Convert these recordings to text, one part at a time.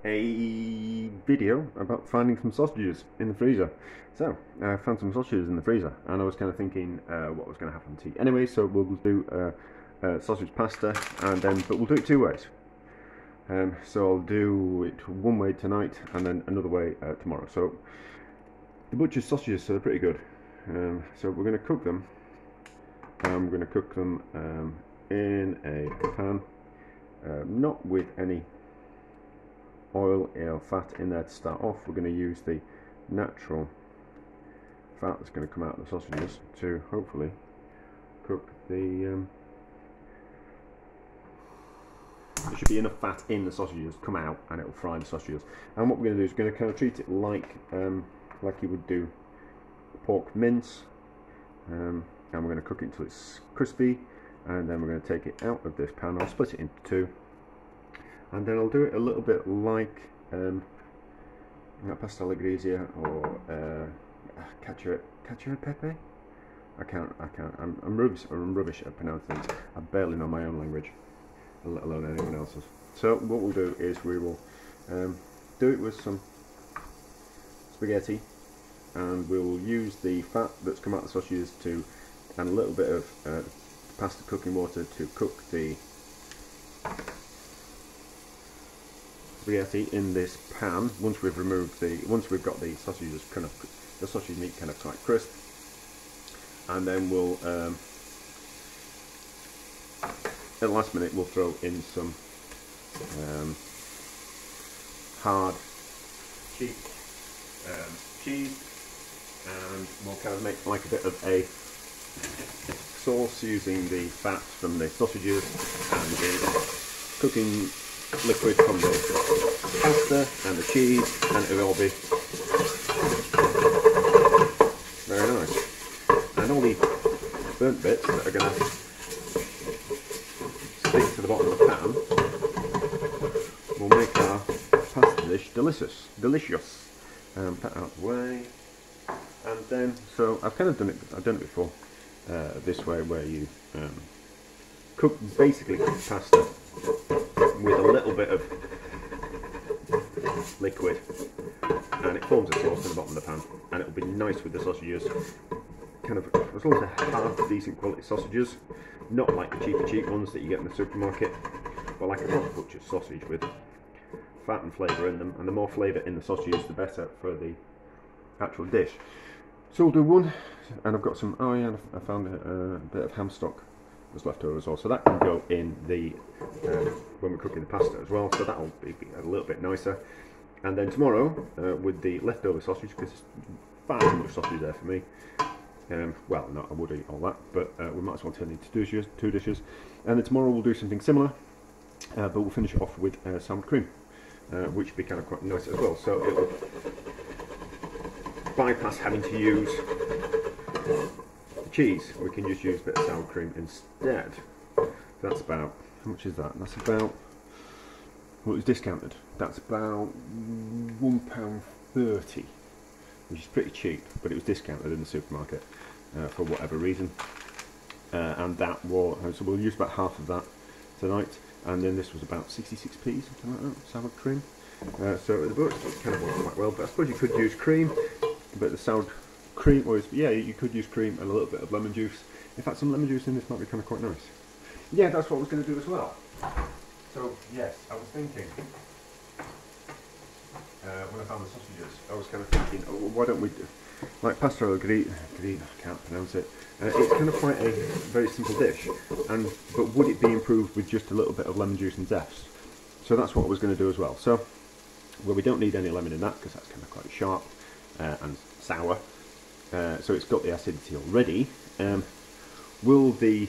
a video about finding some sausages in the freezer. So I found some sausages in the freezer, and I was kind of thinking what was going to happen to tea. Anyway, so we'll do sausage pasta, and then but we'll do it two ways. So I'll do it one way tonight, and then another way tomorrow. So the butcher's sausages, so they're pretty good. So we're going to cook them. I'm going to cook them in a pan, not with any oil or fat in there to start off. We're going to use the natural fat that's going to come out of the sausages to hopefully cook the there should be enough fat in the sausages come out, and it will fry the sausages. And what we're going to do is we're going to kind of treat it like you would do pork mince, and we're going to cook it until it's crispy, and then we're going to take it out of this pan. I'll split it into two, and then I'll do it a little bit like pasta alla griglia or cacio e pepe. I'm rubbish at pronouncing things. I barely know my own language, let alone anyone else's. So what we'll do is we will do it with some spaghetti, and we'll use the fat that's come out of the sausages and a little bit of pasta cooking water to cook the spaghetti in this pan. Once we've got the sausages the sausage meat kind of quite crisp, and then we'll at the last minute we'll throw in some hard cheap cheese, and we'll kind of make like a bit of a sauce using the fat from the sausages and the cooking liquid from the pasta and the cheese, and it'll all be very nice. And all the burnt bits that are going to stick to the bottom of the pan will make our pasta dish delicious. Put that out of the way, and then so I've done it before this way, where you cook pasta with a little bit of liquid, and it forms a sauce in the bottom of the pan, and it will be nice with the sausages. Kind of, as long as they're half decent quality sausages, not like the cheap ones that you get in the supermarket, but like a proper butcher's sausage with fat and flavour in them, and the more flavour in the sausages the better for the actual dish. So we'll do one, and I've got some, I found a bit of ham stock was left over as well, so that can go in the when we're cooking the pasta as well, so that'll be a little bit nicer. And then tomorrow with the leftover sausage, because there's far too much sausage there for me, well, no, I would eat all that, but we might as well turn it into two dishes. And then tomorrow we'll do something similar, but we'll finish it off with sour cream, which will be kind of quite nice as well. So it will bypass having to use the cheese. We can just use a bit of sour cream instead. So that's about, how much is that? That's about, well, it was discounted. That's about £1.30, which is pretty cheap, but it was discounted in the supermarket for whatever reason. And that was, so we'll use about half of that tonight. And then this was about 66p, something like that, sour cream. So the books kind of worked quite well, but I suppose you could use cream, but the sour cream, or yeah, you could use cream and a little bit of lemon juice. In fact, some lemon juice in this might be kind of quite nice. Yeah, that's what I was going to do as well. So yes, I was thinking, when I found the sausages, I was kind of thinking, oh, why don't we do, like pasta alla griglia, I can't pronounce it. It's kind of quite a very simple dish, but would it be improved with just a little bit of lemon juice and zest? So that's what I was going to do as well. So, well, we don't need any lemon in that because that's kind of quite sharp and sour. So it's got the acidity already. Will the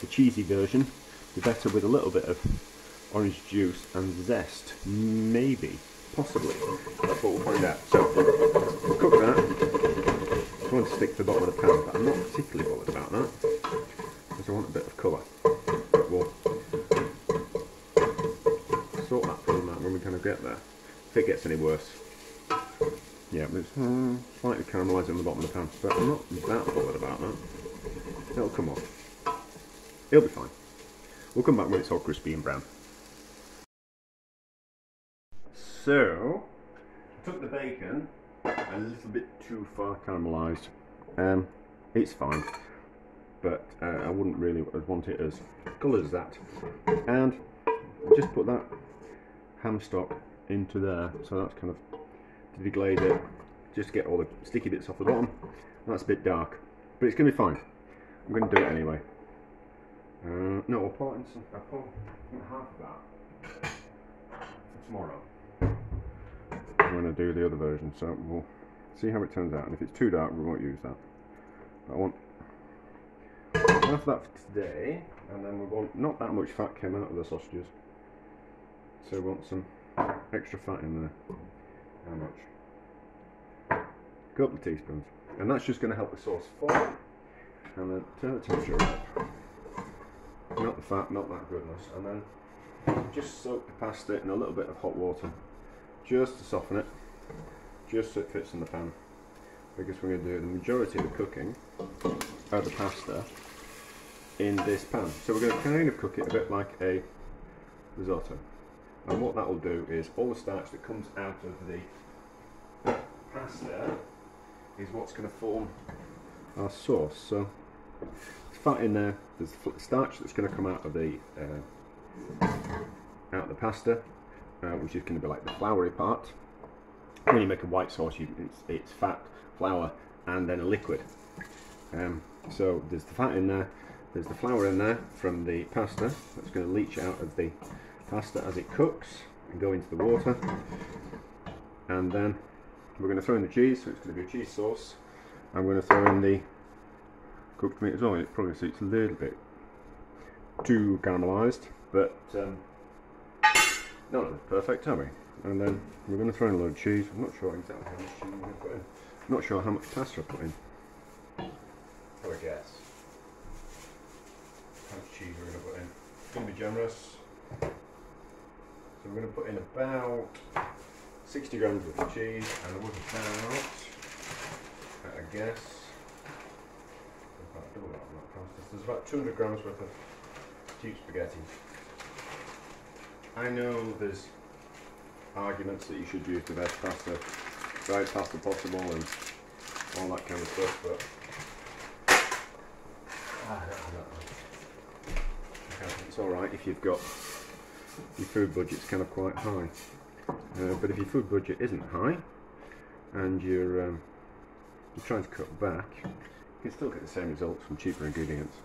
cheesy version be better with a little bit of orange juice and zest? Maybe, possibly. That's what we'll find out. So we'll cook that. I want to stick to the bottom of the pan, but I'm not particularly bothered about that because I want a bit of colour. But we'll sort that from that when we kind of get there. If it gets any worse, yeah, it's slightly caramelising on the bottom of the pan, but I'm not that bothered about that. It'll come off. It'll be fine. We'll come back when it's all crispy and brown. So, I took the bacon a little bit too far caramelised. It's fine, but I wouldn't really want it as coloured as that. And just put that ham stock into there, so that's kind of to deglaze it, just to get all the sticky bits off the bottom. That's a bit dark, but it's going to be fine. I'm going to do it anyway. No, I'll pour in some. I'll pour in half of that for tomorrow. I'm going to do the other version, so we'll see how it turns out. And if it's too dark, we won't use that. But I want half of that for today, and then we want not that much fat came out of the sausages, so we want some extra fat in there. How much? A couple of teaspoons, and that's just going to help the sauce form. And then turn the temperature up. Not the fat, not that goodness, and then just soak the pasta in a little bit of hot water, just to soften it, just so it fits in the pan. Because we're going to do the majority of the cooking of the pasta in this pan. So we're going to kind of cook it a bit like a risotto. And what that will do is all the starch that comes out of the pasta is what's going to form our sauce. So there's fat in there, there's starch that's going to come out of the pasta, which is going to be like the floury part. When you make a white sauce, it's fat, flour, and then a liquid. So there's the fat in there, there's the flour in there from the pasta that's going to leach out of the pasta as it cooks and go into the water. And then we're going to throw in the cheese, so it's going to be a cheese sauce. I'm going to throw in the cooked meat as well. It probably seems a little bit too caramelised, but none of it's perfect, are we? And then we're going to throw in a load of cheese. I'm not sure exactly how much cheese we're going to put in. I'm not sure how much pasta I put in. Have a guess. How much cheese we're going to put in. It's going to be generous. So we're going to put in about 60 grams worth of cheese, and it was about, at a guess, about double that on that pasta. There's about 200 grams worth of cheap spaghetti. I know there's arguments that you should use the best pasta, dried pasta possible, and all that kind of stuff, but I don't know. It's alright if you've got your food budget's kind of quite high, but if your food budget isn't high and you're trying to cut back, you can still get the same results from cheaper ingredients.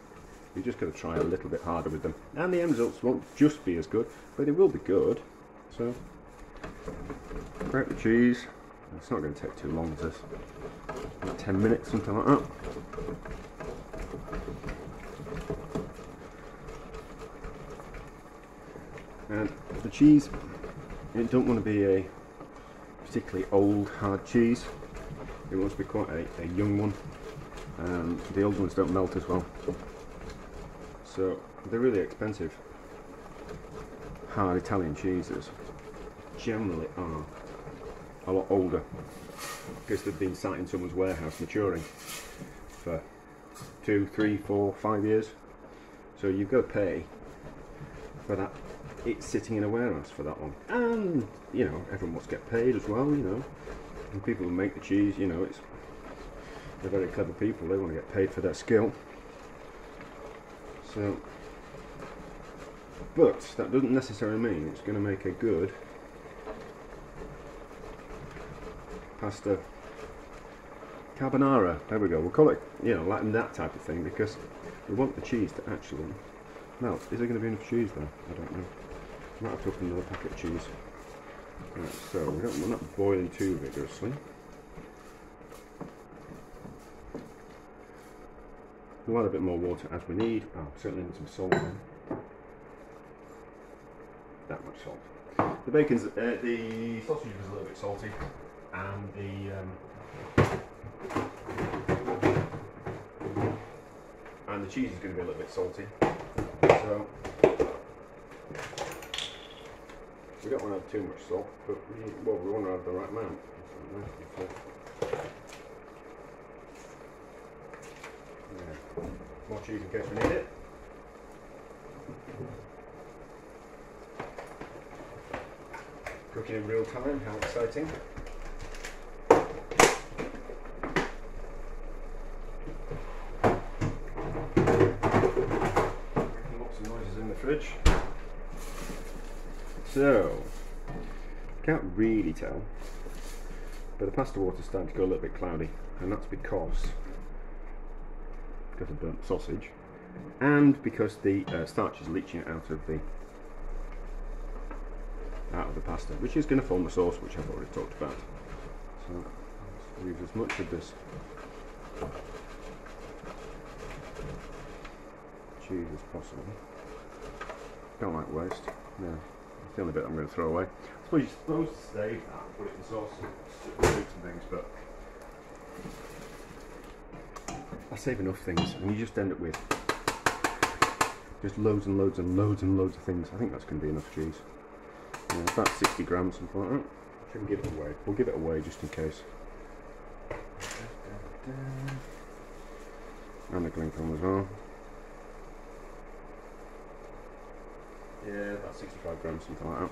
You just got to try a little bit harder with them, and the end results won't just be as good, but they will be good. So crack the cheese. It's not going to take too long, is this? About 10 minutes, something like that. And the cheese, it don't want to be a particularly old hard cheese. It wants to be quite a young one. The old ones don't melt as well. So they're really expensive. Hard Italian cheeses generally are a lot older because they've been sat in someone's warehouse maturing for 2, 3, 4, 5 years. So you've got to pay for that. It's sitting in a warehouse for that long, and you know, everyone wants to get paid as well, you know, and people who make the cheese, you know, they're very clever people, they want to get paid for their skill. So, but that doesn't necessarily mean it's going to make a good pasta carbonara. There we go, we'll call it, you know, like that type of thing, because we want the cheese to actually melt. Is there going to be enough cheese there? I don't know. I might have to open another packet of cheese. Right, so we're not boiling too vigorously. We'll add a bit more water as we need. Oh, certainly need some salt in. That much salt. The bacon's, the sausage was a little bit salty, and the cheese is going to be a little bit salty. So we don't want to have too much salt, but we want to have the right amount. Yeah. More cheese in case we need it. Cooking in real time, how exciting. Making lots of noises in the fridge. So, can't really tell, but the pasta water's starting to go a little bit cloudy, and that's because of burnt sausage, and because the starch is leaching out of the pasta, which is going to form the sauce, which I've already talked about. So let's use as much of this cheese as possible. Don't like waste. Yeah, it's the only bit I'm going to throw away. I suppose you're supposed to save that, put it in sauce and fruits and things, but I save enough things, and you just end up with just loads and loads and loads and loads of things. I think that's going to be enough cheese. Yeah, about 60 grams, something like that. Shouldn't give it away. We'll give it away just in case. And the Glencombe as well. Yeah, about 65 grams, something like that.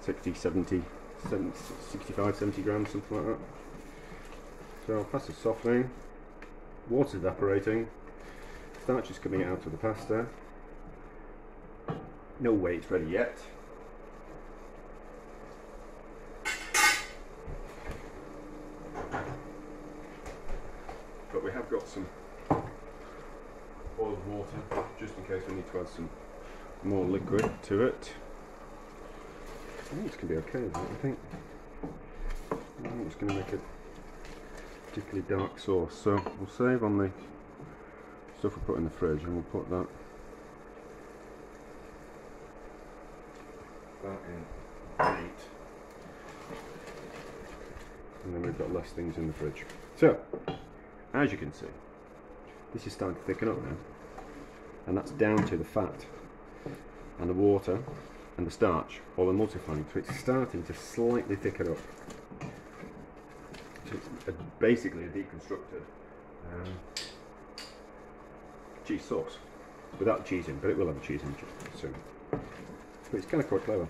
60, 70, 65, 70 grams, something like that. So pasta's softening, water's evaporating, starch is coming out of the pasta. No way it's ready yet. But we have got some boiled water, just in case we need to add some more liquid to it. I think it's going to be okay, I think it's going to make a particularly dark sauce. So we'll save on the stuff we put in the fridge, and we'll put that in 8. And then we've got less things in the fridge. So, as you can see, this is starting to thicken up now, and that's down to the fat and the water and the starch all emulsifying, so it's starting to slightly thicken up. So it's basically a deconstructed cheese sauce without cheese in, but it will have a cheese in soon. But it's kind of quite clever.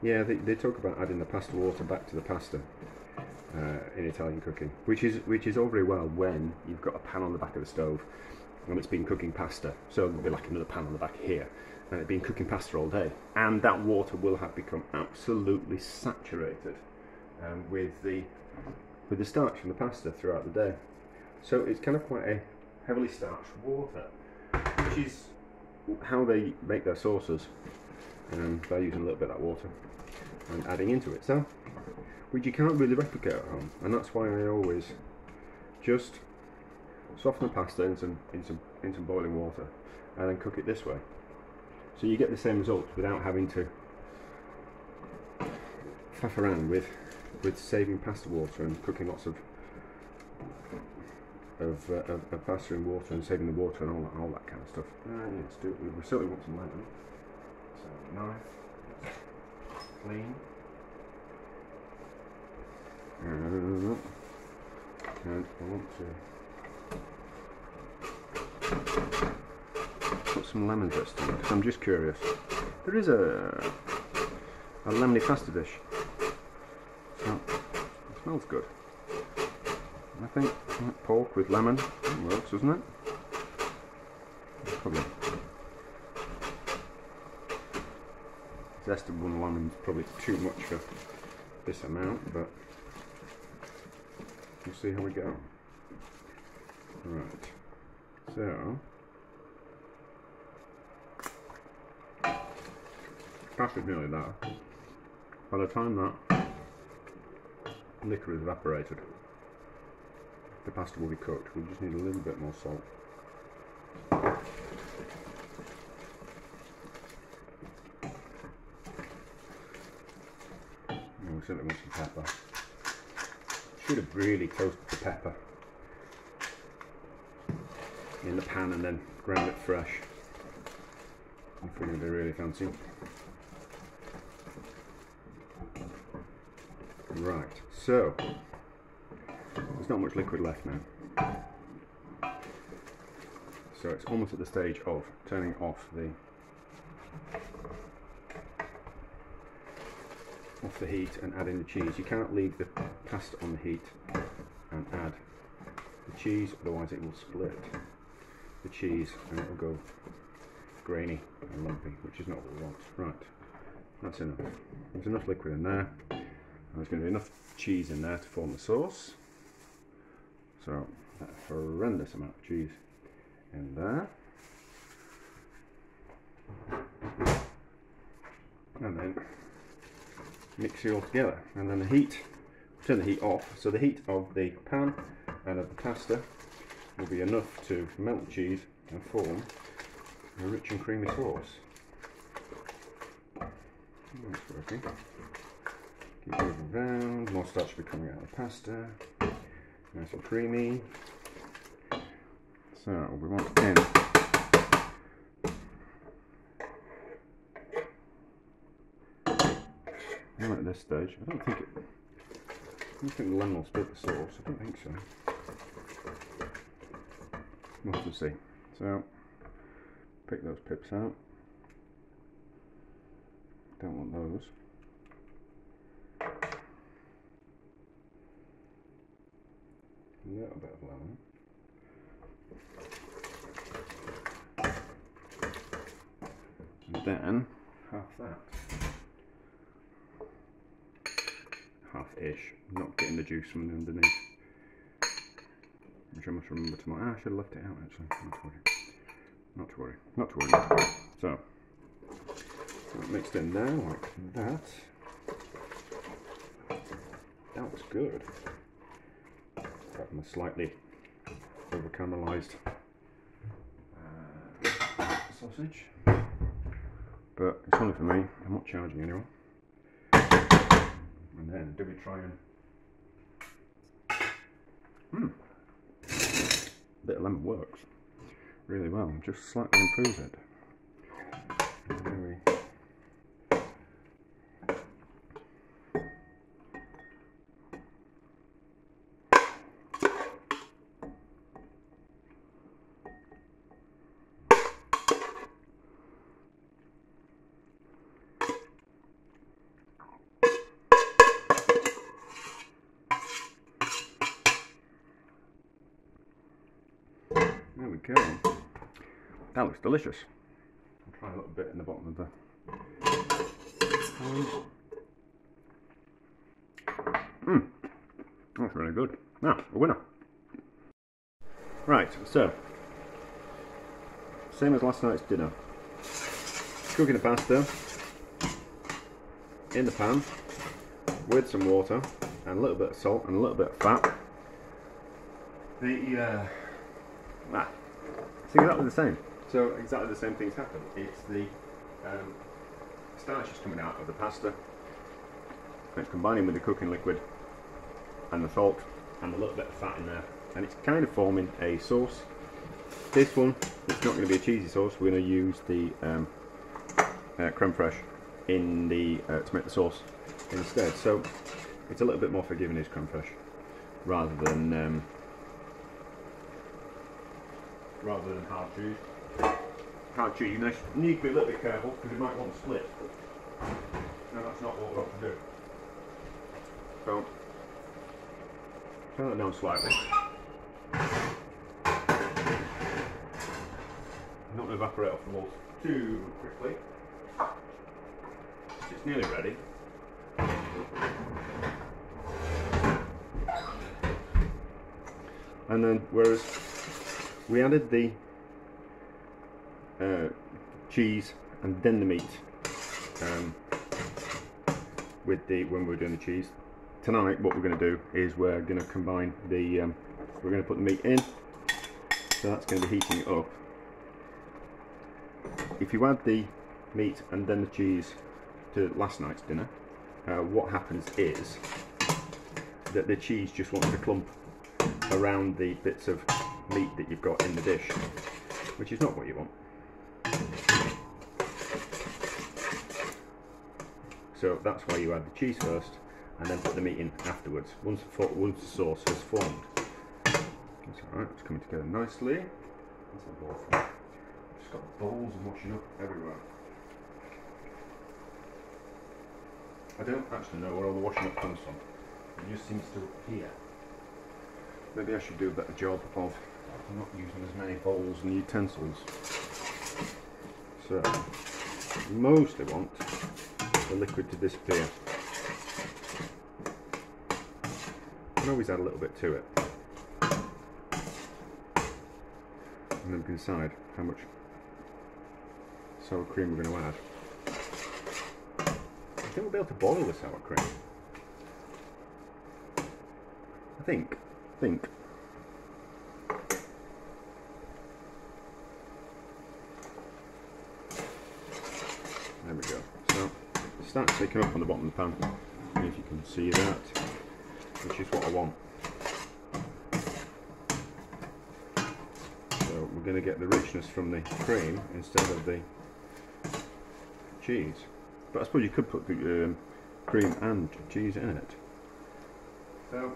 Yeah, they talk about adding the pasta water back to the pasta in Italian cooking, which is all very well when you've got a pan on the back of the stove and it's been cooking pasta. So there'll be like another pan on the back here, and it's been cooking pasta all day, and that water will have become absolutely saturated with the starch from the pasta throughout the day. So it's kind of quite a heavily starched water, which is how they make their sauces, by using a little bit of that water and adding into it. So, which you can't really replicate at home, and that's why I always just soften the pasta in some boiling water and then cook it this way. So you get the same results without having to faff around with saving pasta water and cooking lots of pasta in water and saving the water and all that kind of stuff. Let's do it. We certainly want some lemon. So knife, clean, and I want to put some lemon zest in, because I'm just curious. There is a lemony pasta dish. So it smells good. I think pork with lemon works, doesn't it? Probably zest of one lemon is probably too much for this amount, but we'll see how we go. Right, so pasta's nearly there. By the time that liquor is evaporated, the pasta will be cooked. We just need a little bit more salt. And we certainly want some pepper. Should have really toasted the pepper in the pan and then ground it fresh, if we're going to be really fancy. Right, so there's not much liquid left now, so it's almost at the stage of turning off the off the heat and add in the cheese. You can't leave the pasta on the heat and add the cheese, otherwise it will split the cheese and it will go grainy and lumpy, which is not what we want. Right, that's enough. There's enough liquid in there, and there's going to be enough cheese in there to form the sauce. So a horrendous amount of cheese in there. And then mix it all together, and then the heat, turn the heat off, so the heat of the pan and of the pasta will be enough to melt the cheese and form a rich and creamy sauce. That's working. Keep moving around, more starch will be coming out of the pasta, nice and creamy. So we want in now at this stage, I don't think the lemon will split the sauce. I don't think so. We'll have to see. So pick those pips out. Don't want those. A little bit of lemon. And then half that. Half-ish, not getting the juice from underneath. Which I must remember tomorrow. I should have left it out actually. Not to worry. Not to worry. Not to worry. So mixed in now like that. That looks good. Apart from a slightly over caramelised sausage. But it's only for me, I'm not charging anyone. And then do we try and a bit of lemon works really well, just slightly improves it. There we go. That looks delicious. I'll try a little bit in the bottom of the that's really good. Now, a winner. Right, so same as last night's dinner. Cooking the pasta in the pan with some water and a little bit of salt and a little bit of fat. It's exactly the same. So exactly the same things happen. It's the starch is coming out of the pasta. It's combining with the cooking liquid and the salt and a little bit of fat in there, and it's kind of forming a sauce. This one, it's not going to be a cheesy sauce. We're going to use the creme fraiche in the to make the sauce instead. So it's a little bit more forgiving, is creme fraiche, rather than hard cheese. Hard cheese, you need to be a little bit careful because you might want to split. No, that's not what we want to do. So, turn that down slightly. Not going to evaporate off the walls too quickly. It's nearly ready. And then, whereas we added the cheese and then the meat when we were doing the cheese. Tonight, what we're going to do is we're going to combine the we're going to put the meat in, so that's going to be heating it up. If you add the meat and then the cheese to last night's dinner, what happens is that the cheese just wants to clump around the bits of meat that you've got in the dish, which is not what you want. So that's why you add the cheese first and then put the meat in afterwards, once the sauce has formed. It's alright, it's coming together nicely. That's a bowl. I've just got bowls and washing up everywhere. I don't actually know where all the washing up comes from. It just seems to appear. Maybe I should do a better job of not using as many bowls and utensils. So, you mostly want the liquid to disappear. You can always add a little bit to it. And then we can decide how much sour cream we're going to add. I think we'll be able to boil the sour cream. I think. There we go. So it starts taking up on the bottom of the pan. And if you can see that, which is what I want. So we're going to get the richness from the cream instead of the cheese. But I suppose you could put the cream and cheese in it. So,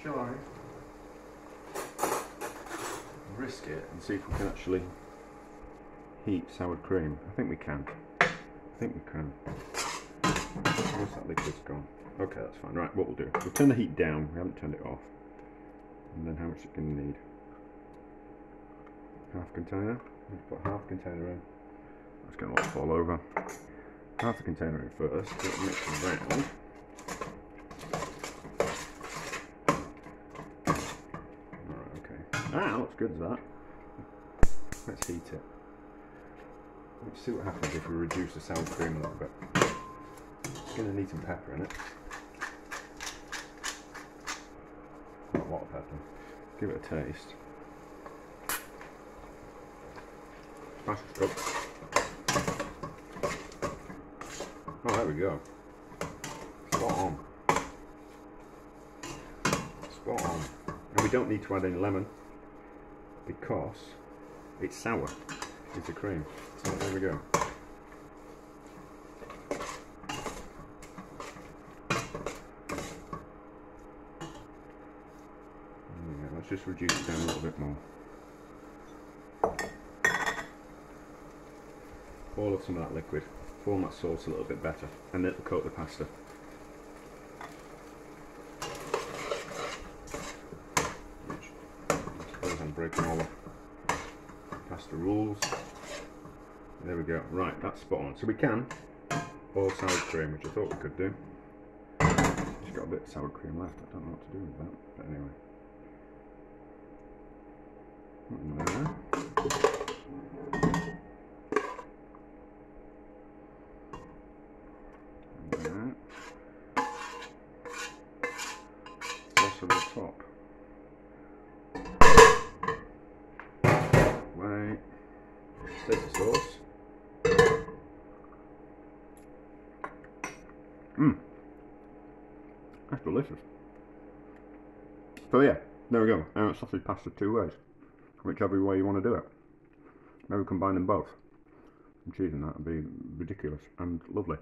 shall I risk it and see if we can actually heat sour cream? I think we can. Once that liquid's gone. Okay, that's fine. Right, what we'll do, we'll turn the heat down. We haven't turned it off. And then how much is it going to need? Half container. Let's put half container in. That's going to let it fall over. Half the container in first. Get it mixed around. Alright, okay. Ah, looks good as that. Let's heat it. Let's see what happens if we reduce the sour cream a little bit. It's going to need some pepper in it. Not a lot of pepper. Give it a taste. Smash it up. Oh, there we go. Spot on. Spot on. And we don't need to add any lemon because it's sour. It's a cream. So there we go. Let's just reduce it down a little bit more. All of some of that liquid. Form that sauce a little bit better, and it'll coat the pasta. Which, I suppose I'm breaking all the pasta rules. There we go. Right, that's spot on. So we can boil sour cream, which I thought we could do. Just got a bit of sour cream left. I don't know what to do with that, but anyway. There. Sauce on the top. Right. There's the sauce. That's delicious. So yeah, there we go. Sausage pasta 2 ways. Whichever way you want to do it. Maybe combine them both. And cheese and that would be ridiculous and lovely.